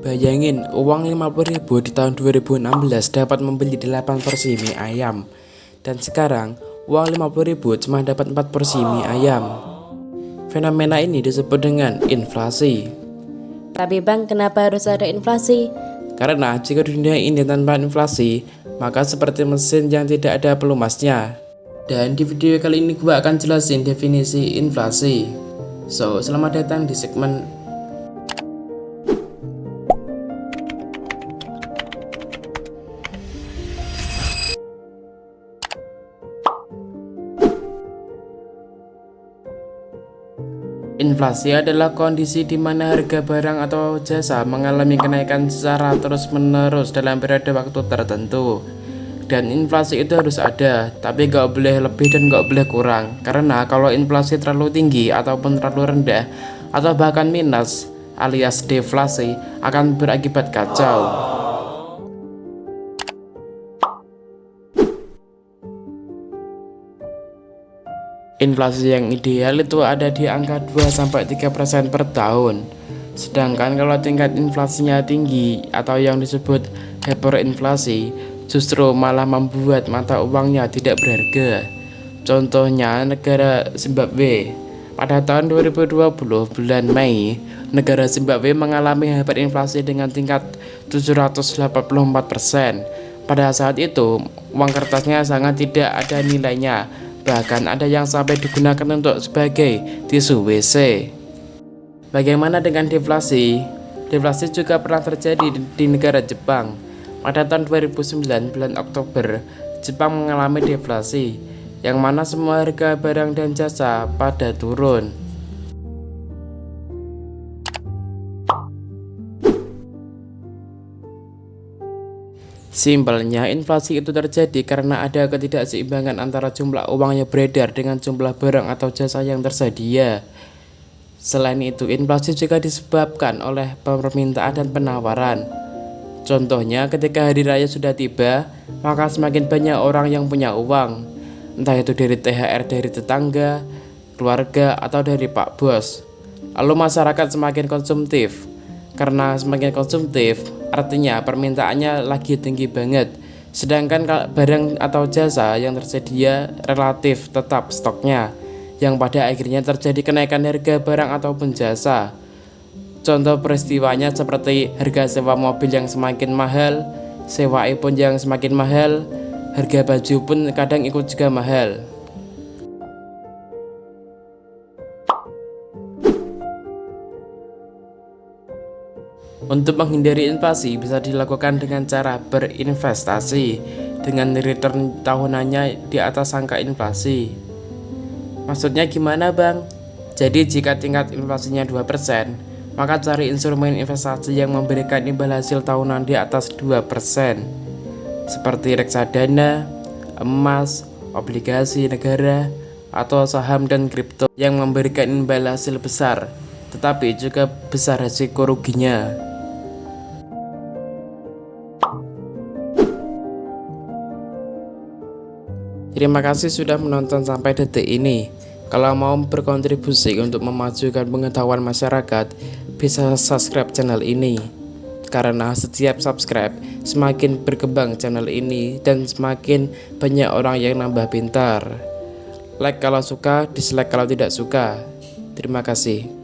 Bayangin, uang 50.000 di tahun 2016 dapat membeli 8 porsi mie ayam. Dan sekarang, uang 50.000 cuma dapat 4 porsi mie ayam. Fenomena ini disebut dengan inflasi. Tapi Bang, kenapa harus ada inflasi? Karena jika dunia ini tanpa inflasi, maka seperti mesin yang tidak ada pelumasnya. Dan di video kali ini gue akan jelasin definisi inflasi. So, selamat datang di segmen inflasi adalah kondisi di mana harga barang atau jasa mengalami kenaikan secara terus-menerus dalam periode waktu tertentu. Dan inflasi itu harus ada, tapi gak boleh lebih dan gak boleh kurang. Karena kalau inflasi terlalu tinggi ataupun terlalu rendah, atau bahkan minus alias deflasi, akan berakibat kacau. Inflasi yang ideal itu ada di angka 2-3% per tahun. Sedangkan kalau tingkat inflasinya tinggi atau yang disebut hyperinflasi, justru malah membuat mata uangnya tidak berharga. Contohnya negara Zimbabwe. Pada tahun 2020 bulan Mei, negara Zimbabwe mengalami hyperinflasi dengan tingkat 784%. Pada saat itu, uang kertasnya sangat tidak ada nilainya. Bahkan ada yang sampai digunakan untuk sebagai tisu WC. Bagaimana dengan deflasi? Deflasi juga pernah terjadi di negara Jepang. Pada tahun 2009 bulan Oktober, Jepang mengalami deflasi, yang mana semua harga barang dan jasa pada turun. Simpelnya, inflasi itu terjadi karena ada ketidakseimbangan antara jumlah uang yang beredar dengan jumlah barang atau jasa yang tersedia. Selain itu, inflasi juga disebabkan oleh permintaan dan penawaran. Contohnya, ketika hari raya sudah tiba, maka semakin banyak orang yang punya uang, entah itu dari THR dari tetangga, keluarga, atau dari Pak Bos. Lalu masyarakat semakin konsumtif. Karena semakin konsumtif, artinya permintaannya lagi tinggi banget. Sedangkan barang atau jasa yang tersedia relatif tetap stoknya, yang pada akhirnya terjadi kenaikan harga barang ataupun jasa. Contoh peristiwanya seperti harga sewa mobil yang semakin mahal, sewa iPhone yang semakin mahal, harga baju pun kadang ikut juga mahal. Untuk menghindari inflasi bisa dilakukan dengan cara berinvestasi dengan return tahunannya di atas angka inflasi. Maksudnya gimana Bang? Jadi jika tingkat inflasinya 2%, maka cari instrumen investasi yang memberikan imbal hasil tahunan di atas 2%, seperti reksadana, emas, obligasi negara, atau saham dan kripto yang memberikan imbal hasil besar, tetapi juga besar risiko ruginya. Terima kasih sudah menonton sampai detik ini. Kalau mau berkontribusi untuk memajukan pengetahuan masyarakat, bisa subscribe channel ini. Karena setiap subscribe, semakin berkembang channel ini dan semakin banyak orang yang nambah pintar. Like kalau suka, dislike kalau tidak suka. Terima kasih.